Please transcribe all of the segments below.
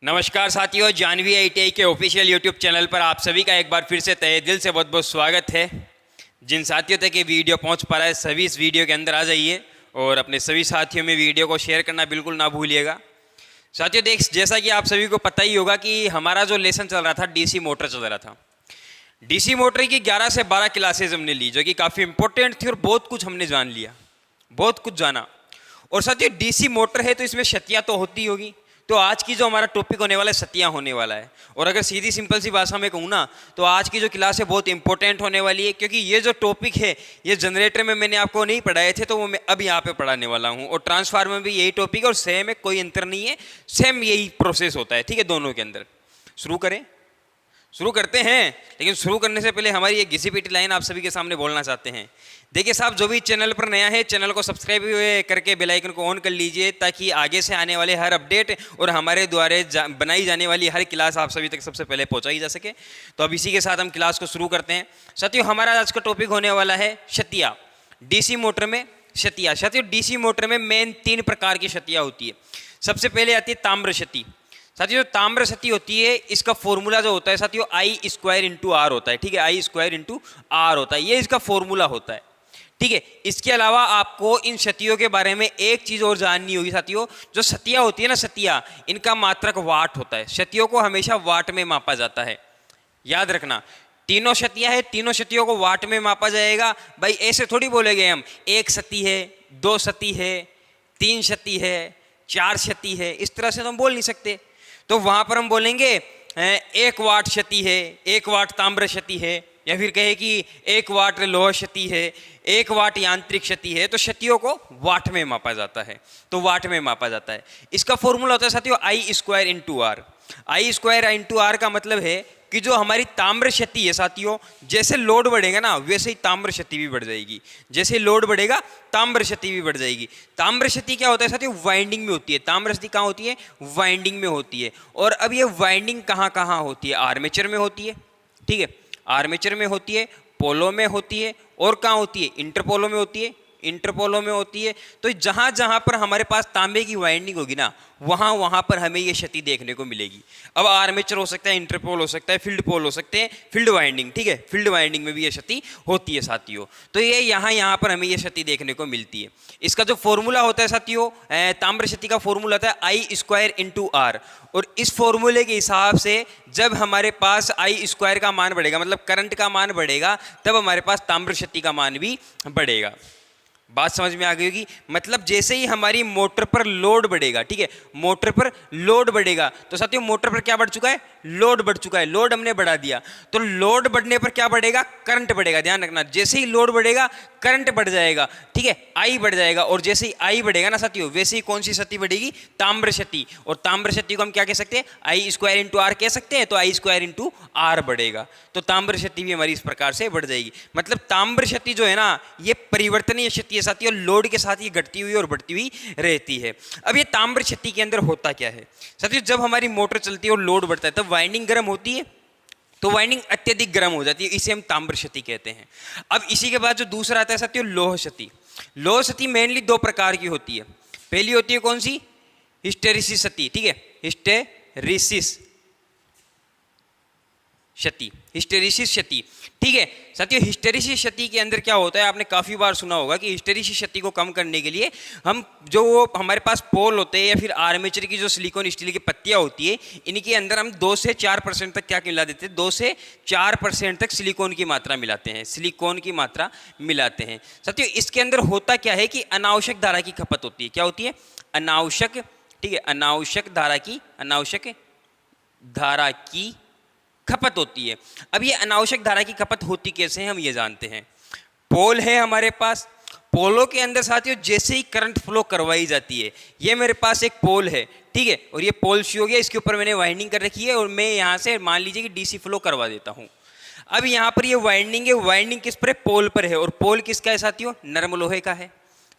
नमस्कार साथियों, जानवी आईटीआई के ऑफिशियल यूट्यूब चैनल पर आप सभी का एक बार फिर से तहे दिल से बहुत बहुत स्वागत है। जिन साथियों तक ये वीडियो पहुंच पा रहा है सभी इस वीडियो के अंदर आ जाइए और अपने सभी साथियों में वीडियो को शेयर करना बिल्कुल ना भूलिएगा। साथियों जैसा कि आप सभी को पता ही होगा कि हमारा जो लेसन चल रहा था डीसी मोटर चल रहा था। डीसी मोटर की 11 से 12 क्लासेज हमने ली जो कि काफ़ी इंपॉर्टेंट थी और बहुत कुछ हमने जान लिया, बहुत कुछ जाना। और साथियों डीसी मोटर है तो इसमें क्षतियाँ तो होती होगी, तो आज की जो हमारा टॉपिक होने वाला है सतियाँ होने वाला है। और अगर सीधी सिंपल सी भाषा में कहूँ ना तो आज की जो क्लास है बहुत इंपॉर्टेंट होने वाली है, क्योंकि ये जो टॉपिक है ये जनरेटर में मैंने आपको नहीं पढ़ाए थे तो वो मैं अब यहाँ पे पढ़ाने वाला हूँ। और ट्रांसफार्मर में भी यही टॉपिक है और सेम है, कोई अंतर नहीं है, सेम यही प्रोसेस होता है। ठीक है, दोनों के अंदर। शुरू करते हैं, लेकिन शुरू करने से पहले हमारी एक घिसी पिटी लाइन आप सभी के सामने बोलना चाहते हैं। देखिए साहब, जो भी चैनल पर नया है चैनल को सब्सक्राइब करके बेल आइकन को ऑन कर लीजिए ताकि आगे से आने वाले हर अपडेट और हमारे द्वारा बनाई जाने वाली हर क्लास आप सभी तक सबसे पहले पहुंचाई जा सके। तो अब इसी के साथ हम क्लास को शुरू करते हैं। साथियों हमारा आज का टॉपिक होने वाला है क्षतियाँ। डीसी मोटर में क्षतियाँ। साथियों डीसी मोटर में मेन 3 प्रकार की क्षतियाँ होती है। सबसे पहले आती है ताम्र क्षति। साथियों जो ताम्र क्षति होती है इसका फॉर्मूला जो होता है साथियों I² इंटू आर होता है। ठीक है, I² इंटू आर होता है, ये इसका फॉर्मूला होता है। ठीक है, इसके अलावा आपको इन क्षतियों के बारे में एक चीज और जाननी होगी साथियों। जो क्षतियाँ होती है ना, क्षतियाँ, इनका मात्रक वाट होता है। क्षतियों को हमेशा वाट में मापा जाता है, याद रखना। तीनों क्षतियाँ है, तीनों क्षतियों को वाट में मापा जाएगा। भाई ऐसे थोड़ी बोलेंगे हम 1 क्षति है, 2 क्षति है, 3 क्षति है, 4 क्षति है, इस तरह से तो हम बोल नहीं सकते। तो वहां पर हम बोलेंगे 1 वाट क्षति है, 1 वाट ताम्र क्षति है, या फिर कहे कि 1 वाट लोह क्षति है, 1 वाट यांत्रिक क्षति है। तो क्षतियों को वाट में मापा जाता है, तो वाट में मापा जाता है। इसका फॉर्मूला होता है साथियों I² into are. I² into are का मतलब है कि जो हमारी ताम्र क्षति है साथियों, जैसे लोड बढ़ेगा ना वैसे ही ताम्र क्षति भी बढ़ जाएगी। जैसे लोड बढ़ेगा ताम्र क्षति भी बढ़ जाएगी। ताम्र क्षति क्या होता है साथियों? वाइंडिंग में होती है। ताम्र क्षति कहाँ होती है? वाइंडिंग में होती है। और अब ये वाइंडिंग कहाँ कहाँ होती है? आर्मेचर में होती है। ठीक है, आर्मेचर में होती है, पोलो में होती है, और कहाँ होती है? इंटरपोलो में होती है। इंटरपोलो में होती है। तो जहां जहां पर हमारे पास तांबे की वाइंडिंग होगी ना वहां वहां पर हमें ये क्षति देखने को मिलेगी। अब आर्मेचर हो सकता है, इंटरपोल हो सकता है, फील्ड पोल हो सकते हैं, फील्ड वाइंडिंग। ठीक है, फील्ड वाइंडिंग में भी ये क्षति होती है साथियों। तो ये यहाँ पर हमें ये क्षति देखने को मिलती है। इसका जो फॉर्मूला होता है साथियों, ताम्र क्षति का फॉर्मूला होता है I² इंटू आर। और इस फॉर्मूले के हिसाब से जब हमारे पास I² का मान बढ़ेगा, मतलब करंट का मान बढ़ेगा, तब हमारे पास ताम्र क्षति का मान भी बढ़ेगा। बात समझ में आ गई होगी। मतलब जैसे ही हमारी मोटर पर लोड बढ़ेगा, ठीक है, मोटर पर लोड बढ़ेगा, तो साथियों मोटर पर क्या बढ़ चुका है? लोड बढ़ चुका है। लोड हमने बढ़ा दिया, तो लोड बढ़ने पर क्या बढ़ेगा? करंट बढ़ेगा। ध्यान रखना, जैसे ही लोड बढ़ेगा करंट बढ़ जाएगा। ठीक है, I बढ़ जाएगा। और जैसे ही I बढ़ेगा ना साथियों, वैसे ही कौन सी क्षति बढ़ेगी? ताम्र क्षति। और ताम्र क्षति को हम क्या कह सकते हैं? I² इंटू आर कह सकते हैं। तो I² इंटू आर बढ़ेगा, तो ताम्र क्षति भी हमारी इस प्रकार से बढ़ जाएगी। मतलब ताम्र क्षति जो है ना ये परिवर्तनीय क्षति है साथियों, लोड के साथ ये घटती हुई और बढ़ती हुई रहती है। अब ये ताम्र क्षति के अंदर होता क्या है साथियों? जब हमारी मोटर चलती है और लोड बढ़ता है तब वाइंडिंग गर्म होती है, तो वाइंडिंग अत्यधिक गर्म हो जाती है, इसे हम ताम्र क्षति कहते हैं। अब इसी के बाद जो दूसरा आता है साथियों लोह क्षति। लोह क्षति मेनली 2 प्रकार की होती है। पहली होती है कौन सी? हिस्टेरिसिस क्षति। ठीक है, हिस्टेरिसिस क्षति, हिस्टेरिसिस क्षति। ठीक है साथियों, हिस्टेरिसिस क्षति के अंदर क्या होता है? आपने काफी बार सुना होगा कि हिस्टेरिसिस क्षति को कम करने के लिए हम जो हमारे पास पोल होते हैं या फिर आर्मेचर की जो सिलिकॉन स्टील की पत्तियां होती है, इनके अंदर हम 2 से 4% तक क्या मिला देते हैं? 2 से 4% तक सिलिकॉन की मात्रा मिलाते हैं, सिलिकॉन की मात्रा मिलाते हैं। साथियों इसके अंदर होता क्या है कि अनावश्यक धारा की खपत होती है। क्या होती है? अनावश्यक। ठीक है, अनावश्यक धारा की खपत होती है। अब ये अनावश्यक धारा की खपत होती कैसे है हम ये जानते हैं। पोल है हमारे पास, पोलों के अंदर साथियों जैसे ही करंट फ्लो करवाई जाती है, ये मेरे पास एक पोल है, ठीक है, और ये पोल सी हो गया, इसके ऊपर मैंने वाइंडिंग कर रखी है और मैं यहाँ से मान लीजिए कि डीसी फ्लो करवा देता हूँ। अब यहाँ पर ये वाइंडिंग है, वाइंडिंग किस पर है? पोल पर है। और पोल किसका है साथियों? नरम लोहे का है।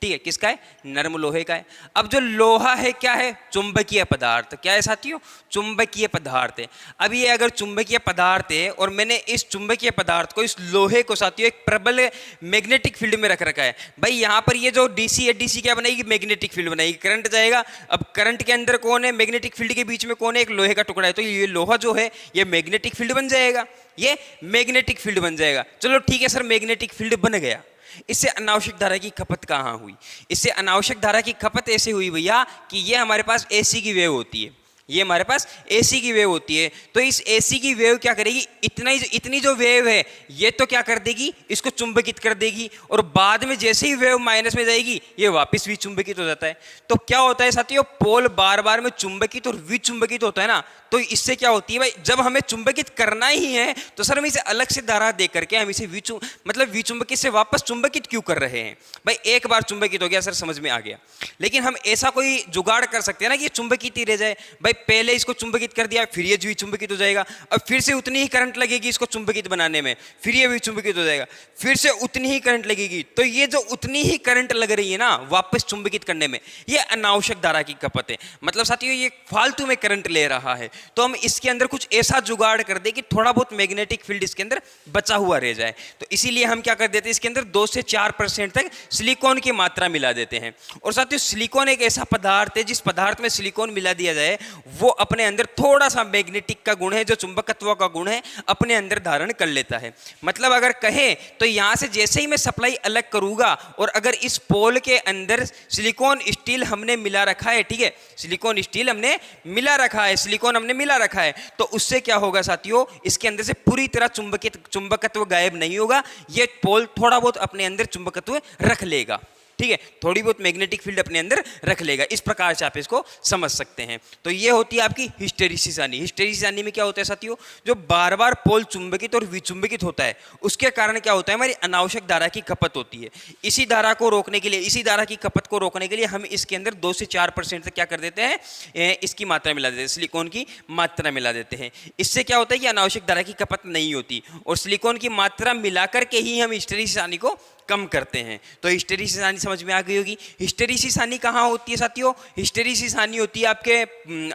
ठीक है, किसका है? नर्म लोहे का है। अब जो लोहा है क्या है? चुंबकीय पदार्थ। क्या है साथियों? चुंबकीय पदार्थ है। अब ये अगर चुंबकीय पदार्थ है और मैंने इस चुंबकीय पदार्थ को, इस लोहे को साथियों एक प्रबल मैग्नेटिक फील्ड में रख रखा है। भाई यहाँ पर ये जो डीसी है, डीसी क्या बनाएगी? मैग्नेटिक फील्ड बनाएगी, करंट जाएगा। अब करंट के अंदर कौन है? मैग्नेटिक फील्ड के बीच में कौन है? एक लोहे का टुकड़ा है। तो ये लोहा जो है ये मैग्नेटिक फील्ड बन जाएगा, ये मैग्नेटिक फील्ड बन जाएगा। चलो ठीक है सर, मैग्नेटिक फील्ड बन गया। इससे अनावश्यक धारा की खपत कहाँ हुई? इससे अनावश्यक धारा की खपत ऐसे हुई भैया कि ये हमारे पास एसी की वेव होती है, ये हमारे पास एसी की वेव होती है। तो इस एसी की वेव क्या करेगी? इतनी जो वेव है ये तो क्या कर देगी? इसको चुंबकित कर देगी, और बाद में जैसे ही वेव माइनस में जाएगी ये वापस विचुंबकित हो जाता है। तो क्या होता है साथियों? पोल बार बार में चुंबकित और विचुंबकित होता है ना। तो इससे क्या होती है भाई, जब हमें चुंबकित करना ही है तो सर हम इसे अलग से धारा दे करके हम इसे विचुंबकित से वापस चुंबकित क्यों कर रहे हैं? भाई एक बार चुंबकित हो गया सर, समझ में आ गया। लेकिन हम ऐसा कोई जुगाड़ कर सकते हैं ना कि ये चुंबकित ही रह जाए। भाई पहले इसको चुंबकित कर दिया, फिर ये विचुंबकित हो जाएगा। अब फिर से उतनी ही करंट लगेगी इसको चुंबकित बनाने में, फिर ये विचुंबकित हो जाएगा, फिर से उतनी ही करंट लगेगी। तो ये जो उतनी ही करंट लग रही है ना वापस चुंबकित करने में, ये अनावश्यक धारा की खपत है। मतलब साथियों ये फालतू में करंट ले रहा है। तो हम इसके अंदर कुछ ऐसा जुगाड़ कर दे कि थोड़ा बहुत मैग्नेटिक फील्ड इसके अंदर बचा हुआ रह जाए। तो इसीलिए हम क्या कर देते हैं, इसके अंदर 2 से 4% तक सिलिकॉन की मात्रा मिला देते हैं। और साथियों सिलिकॉन एक ऐसा पदार्थ है, जिस पदार्थ में सिलिकॉन मिला दिया जाए वो अपने अंदर थोड़ा सा मैग्नेटिक का गुण है, जो चुंबकत्व का गुण है अपने अंदर धारण कर लेता है। मतलब अगर कहें तो यहां से जैसे ही मैं सप्लाई अलग करूंगा और अगर इस पोल के अंदर सिलिकॉन स्टील हमने मिला रखा है, ठीक है, सिलिकॉन स्टील हमने मिला रखा है, सिलिकॉन हमने मिला रखा है, तो उससे क्या होगा साथियों? इसके अंदर से पूरी तरह चुंबकत्व गायब नहीं होगा। ये पोल थोड़ा बहुत अपने अंदर चुंबकत्व रख लेगा, ठीक है, थोड़ी बहुत मैग्नेटिक फील्ड अपने अंदर रख लेगा। इस प्रकार से आप इसको समझ सकते हैं। तो ये होती है आपकी हिस्टेरिसिस यानी। हिस्टेरिसिस यानी में क्या होता है साथियों? जो बार बार पोल चुंबकित और विचुंबकित होता है उसके कारण क्या होता है? हमारी अनावश्यक धारा की खपत होती है। इसी धारा को रोकने के लिए, इसी धारा की खपत को रोकने के लिए हम इसके अंदर 2 से 4% तक क्या कर देते हैं? इसकी मात्रा मिला देते हैं, सिलिकॉन की मात्रा मिला देते हैं। इससे क्या होता है कि अनावश्यक धारा की खपत नहीं होती, और सिलिकॉन की मात्रा मिलाकर के ही हम हिस्टेरिसिस यानी को कम करते हैं। तो हिस्टेरिसिस हानि समझ में आ गई होगी। हिस्टेरिसिस हानि कहाँ होती है साथियों? हिस्टेरिसिस हानि होती है आपके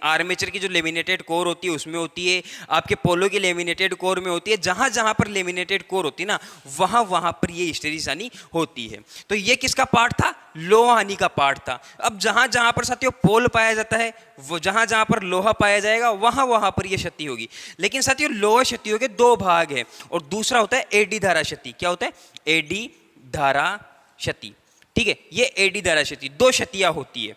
आर्मेचर की जो लेमिनेटेड कोर होती है उसमें होती है, आपके पोलो की लेमिनेटेड कोर में होती है। जहाँ जहाँ पर लेमिनेटेड कोर होती है ना वहाँ वहाँ पर ये हिस्टेरिसिस हानि होती है। तो ये किसका पार्ट था? लोहा हानि का पार्ट था। अब जहाँ जहाँ पर साथियों पोल पाया जाता है, वो जहाँ जहाँ पर लोहा पाया जाएगा वहाँ वहाँ पर ये क्षति होगी। लेकिन साथियों लोहा क्षतियों के 2 भाग हैं, और दूसरा होता है एडी धारा क्षति। क्या होता है? एडी धारा क्षति, ठीक है, ये एडी धारा क्षति। 2 क्षतियां होती है,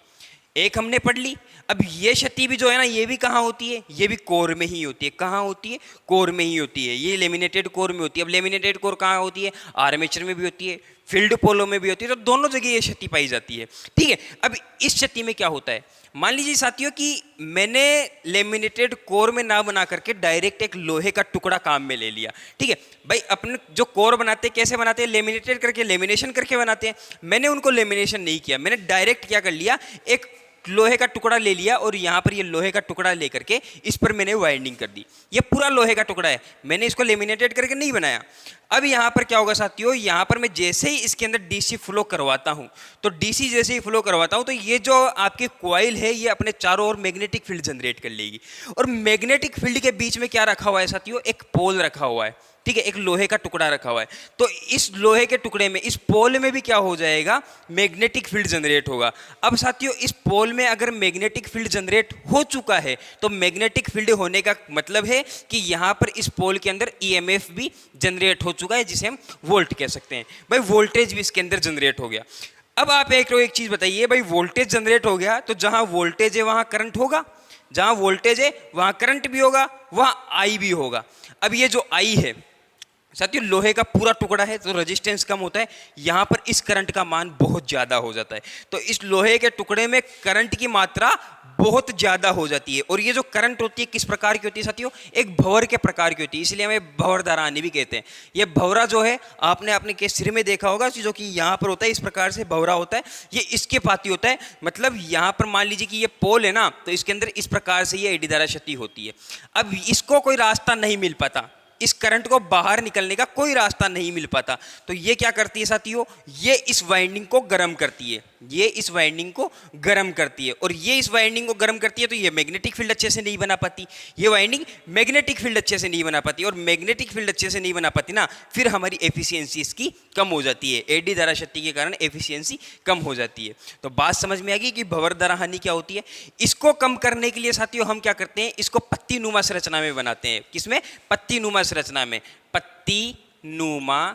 एक हमने पढ़ ली। अब ये क्षति भी जो है ना ये भी कहाँ होती है? ये भी कोर में ही होती है। कहाँ होती है? कोर में ही होती है। ये लेमिनेटेड कोर में होती है। अब लेमिनेटेड कोर कहाँ होती है? आर्मेचर में भी होती है, फील्ड पोलो में भी होती है। तो दोनों जगह ये क्षति पाई जाती है, ठीक है। अब इस क्षति में क्या होता है? मान लीजिए साथियों कि मैंने लेमिनेटेड कोर में ना बना करके डायरेक्ट एक लोहे का टुकड़ा काम में ले लिया, ठीक है। भाई अपने जो कोर बनाते हैं कैसे बनाते हैं? लेमिनेटेड करके, लेमिनेशन करके बनाते हैं। मैंने उनको लेमिनेशन नहीं किया, मैंने डायरेक्ट क्या कर लिया, एक लोहे का टुकड़ा ले लिया और यहाँ पर ये लोहे का टुकड़ा लेकर के इस पर मैंने वाइंडिंग कर दी। ये पूरा लोहे का टुकड़ा है, मैंने इसको लेमिनेटेड करके नहीं बनाया। अब यहाँ पर क्या होगा साथियों? यहाँ पर मैं जैसे ही इसके अंदर डीसी फ्लो करवाता हूँ, तो डीसी जैसे ही फ्लो करवाता हूँ तो ये जो आपकी कॉइल है ये अपने चारों ओर मैग्नेटिक फील्ड जनरेट कर लेगी। और मैग्नेटिक फील्ड के बीच में क्या रखा हुआ है साथियों? एक पोल रखा हुआ है, ठीक है, एक लोहे का टुकड़ा रखा हुआ है। तो इस लोहे के टुकड़े में, इस पोल में भी क्या हो जाएगा? मैग्नेटिक फील्ड जनरेट होगा। अब साथियों इस पोल में अगर मैग्नेटिक फील्ड जनरेट हो चुका है तो मैग्नेटिक फील्ड होने का मतलब है कि यहाँ पर इस पोल के अंदर ईएमएफ भी जनरेट हो चुका है, जिसे हम वोल्ट कह सकते हैं। भाई वोल्टेज भी इसके अंदर जनरेट हो गया। अब आप एक चीज बताइए, भाई वोल्टेज जनरेट हो गया तो जहां वोल्टेज है वहां करंट होगा, जहां वोल्टेज है वहां करंट भी होगा, वहां आई भी होगा। अब ये जो आई है साथियों लोहे का पूरा टुकड़ा है तो रेजिस्टेंस कम होता है, यहाँ पर इस करंट का मान बहुत ज़्यादा हो जाता है। तो इस लोहे के टुकड़े में करंट की मात्रा बहुत ज़्यादा हो जाती है। और ये जो करंट होती है किस प्रकार की होती है साथियों? एक भंवर के प्रकार की होती है, इसलिए हमें भंवर धारा हानि भी कहते हैं। ये भंवरा जो है आपने अपने के सिर में देखा होगा, जो कि यहाँ पर होता है, इस प्रकार से भंवरा होता है, ये इसके पाती होता है। मतलब यहाँ पर मान लीजिए कि ये पोल है ना, तो इसके अंदर इस प्रकार से ये एडी धारा क्षति होती है। अब इसको कोई रास्ता नहीं मिल पाता, इस करंट को बाहर निकलने का कोई रास्ता नहीं मिल पाता। तो ये क्या करती है साथियों, ये इस वाइंडिंग को गर्म करती है, ये इस वाइंडिंग को गर्म करती है, और ये इस वाइंडिंग को गर्म करती है तो ये मैग्नेटिक फील्ड अच्छे से नहीं बना पाती, ये वाइंडिंग मैग्नेटिक फील्ड अच्छे से नहीं बना पाती, और मैग्नेटिक फील्ड अच्छे से नहीं बना पाती ना, फिर हमारी एफिशिएंसी इसकी कम हो जाती है, एडी धारा शक्ति के कारण एफिशिएंसी कम हो जाती है। तो बात समझ में आ गई कि भंवर धारा हानि क्या होती है। इसको कम करने के लिए साथियों हम क्या करते हैं, इसको पत्ती नुमा संरचना में बनाते हैं। किसमें? पत्ती नुमा संरचना में, पत्ती नुमा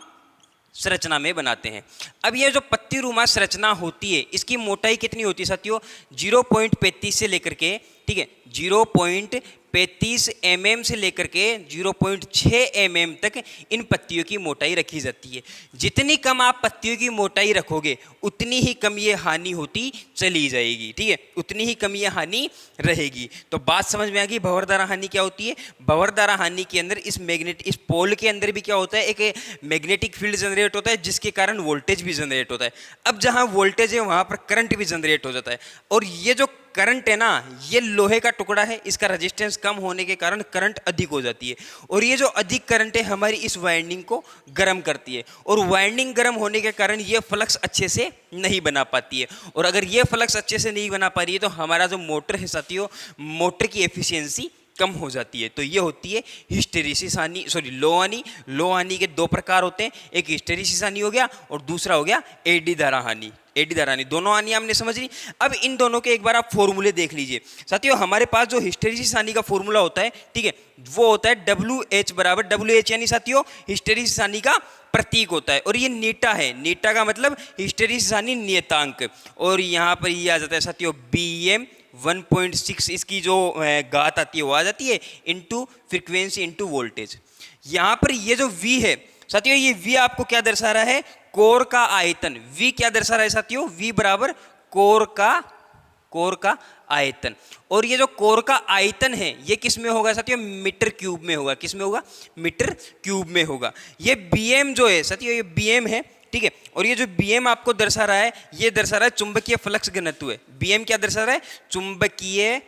संरचना में बनाते हैं। अब ये जो पत्ती नुमा संरचना होती है, इसकी मोटाई कितनी होती है साथियों, 0.35 से लेकर के, ठीक है, 0.35 mm से लेकर के 0.6 mm तक इन पत्तियों की मोटाई रखी जाती है। जितनी कम आप पत्तियों की मोटाई रखोगे उतनी ही कम ये हानि होती चली जाएगी, ठीक है, उतनी ही कम ये हानि रहेगी। तो बात समझ में आ गई भंवर धारा हानि क्या होती है। भंवर धारा हानि के अंदर इस पोल के अंदर भी क्या होता है, एक मैग्नेटिक फील्ड जनरेट होता है जिसके कारण वोल्टेज भी जनरेट होता है। अब जहां वोल्टेज है वहां पर करंट भी जनरेट हो जाता है, और ये जो करंट है ना, ये लोहे का टुकड़ा है, इसका रेजिस्टेंस कम होने के कारण करंट अधिक हो जाती है, और ये जो अधिक करंट है हमारी इस वाइंडिंग को गर्म करती है, और वाइंडिंग गर्म होने के कारण ये फ्लक्स अच्छे से नहीं बना पाती है, और अगर ये फ्लक्स अच्छे से नहीं बना पा रही है तो हमारा जो मोटर है साथियों, मोटर की एफिशिएंसी कम हो जाती है। तो ये होती है हिस्टेरिसिस हानि, सॉरी लो हानि। लो हानि के दो प्रकार होते हैं, एक हिस्टेरिसिस हानि हो गया और दूसरा हो गया एडी धारा हानि। एडी धारा हानि, दोनों हानि हमने समझ ली। अब इन दोनों के एक बार आप फॉर्मूले देख लीजिए साथियों। हमारे पास जो हिस्टेरिसिस हानि का फॉर्मूला होता है, ठीक है, वो होता है WH बराबर, WH यानी साथियों हिस्टेरिसिस हानि का प्रतीक होता है, और ये नीटा है, नीटा का मतलब हिस्टेरिसिस हानि नियतांक, और यहाँ पर ये आ जाता है साथियों BM 1.6, इसकी जो घात आती है वो आ जाती है इनटू फ्रीक्वेंसी इनटू वोल्टेज। यहाँ पर ये जो V है साथियों, ये V आपको क्या दर्शा रहा है, कोर का आयतन। V क्या दर्शा रहा है साथियों, V बराबर कोर का आयतन, और ये जो कोर का आयतन है ये किस में होगा साथियों, मीटर क्यूब में होगा। किस में होगा, मीटर क्यूब में होगा। ये BM जो है साथियों, ये BM है, ठीक है, और ये जो BM आपको दर्शा रहा है, ये दर्शा रहा है चुंबकीय फ्लक्स घनत्व है। BM क्या दर्शा रहा है, चुंबकीय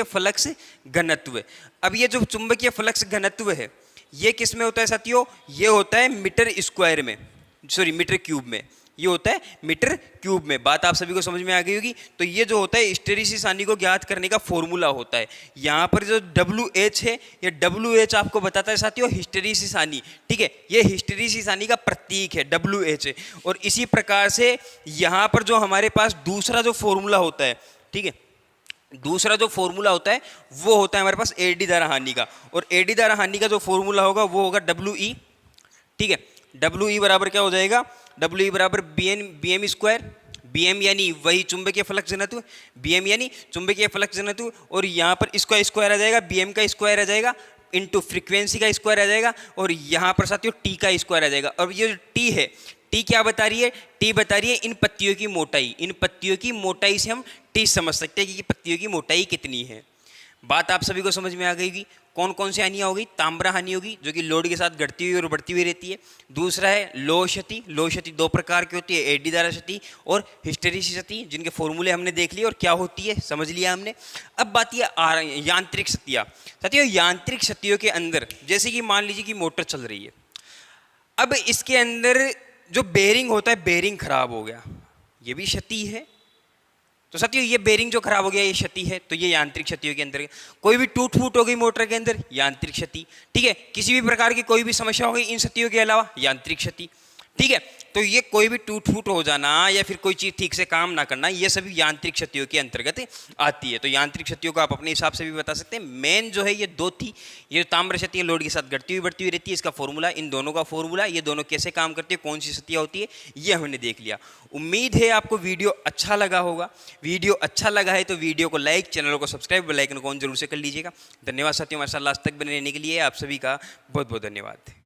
फ्लक्स घनत्व। अब ये जो चुंबकीय फ्लक्स घनत्व है ये किस में होता है साथियों, ये होता है मीटर स्क्वायर में, सॉरी मीटर क्यूब में, ये होता है मीटर क्यूब में। बात आप सभी को समझ में आ गई होगी। तो ये जो होता है हिस्टेरिसिस हानि को ज्ञात करने का फॉर्मूला होता है। यहाँ पर जो WH है, ये WH आपको बताता है साथियों हिस्टेरिसिस हानि, ठीक है, ये हिस्टेरिसिस हानि का प्रतीक है WH है। और इसी प्रकार से यहाँ पर जो हमारे पास दूसरा जो फॉर्मूला होता है, ठीक है, दूसरा जो फॉर्मूला होता है वो होता है हमारे पास एडी धारा हानि का, और एडी धारा हानि का जो फॉर्मूला होगा वो होगा WE, ठीक है, WE बराबर क्या हो जाएगा, WE बराबर BM स्क्वायर, BM यानी वही चुंबकीय फ्लक्स घनत्व, BM यानी चुंबकीय फ्लक्स घनत्व, और यहाँ पर इसका स्क्वायर आ जाएगा, BM का स्क्वायर आ जाएगा, इंटू फ्रीक्वेंसी का स्क्वायर आ जाएगा, और यहाँ पर साथियों T का स्क्वायर आ जाएगा। और ये जो T है, T क्या बता रही है, T बता रही है इन पत्तियों की मोटाई। इन पत्तियों की मोटाई से हम T समझ सकते हैं कि पत्तियों की मोटाई कितनी है। बात आप सभी को समझ में आ गई। कौन कौन सी हानियाँ होगी, तांबरा हानि होगी जो कि लोड के साथ घटती हुई और बढ़ती हुई रहती है। दूसरा है लो क्षति। लो क्षति दो प्रकार की होती है, एडी धारा क्षति और हिस्टेरिसिस क्षति, जिनके फॉर्मूले हमने देख लिए और क्या होती है समझ लिया हमने। अब बात ये यांत्रिक क्षतियाँ। साथियों यांत्रिक क्षतियों के अंदर जैसे कि मान लीजिए कि मोटर चल रही है, अब इसके अंदर जो बेरिंग होता है, बेरिंग खराब हो गया, ये भी क्षति है। तो साथियों ये बेरिंग जो खराब हो गया ये क्षति है, तो ये यांत्रिक क्षतियों के अंदर। कोई भी टूट फूट हो गई मोटर के अंदर, यांत्रिक क्षति, ठीक है। किसी भी प्रकार की कोई भी समस्या हो गई इन क्षतियों के अलावा, यांत्रिक क्षति, ठीक है। तो ये कोई भी टूट फूट हो जाना या फिर कोई चीज़ ठीक से काम ना करना, ये सभी यांत्रिक क्षतियों के अंतर्गत आती है। तो यांत्रिक क्षतियों को आप अपने हिसाब से भी बता सकते हैं। मेन जो है ये दो थी, ये ताम्र क्षति है लोड के साथ घटती हुई बढ़ती हुई रहती है, इसका फॉर्मूला, इन दोनों का फॉर्मूला, ये दोनों कैसे काम करती है, कौन सी क्षतियाँ होती है, ये हमने देख लिया। उम्मीद है आपको वीडियो अच्छा लगा होगा। वीडियो अच्छा लगा है तो वीडियो को लाइक, चैनल को सब्सक्राइब, बेल आइकन को ऑन जरूर से कर लीजिएगा। धन्यवाद साथियों, हमारे साथ लास्ट तक बने रहने के लिए आप सभी का बहुत बहुत धन्यवाद।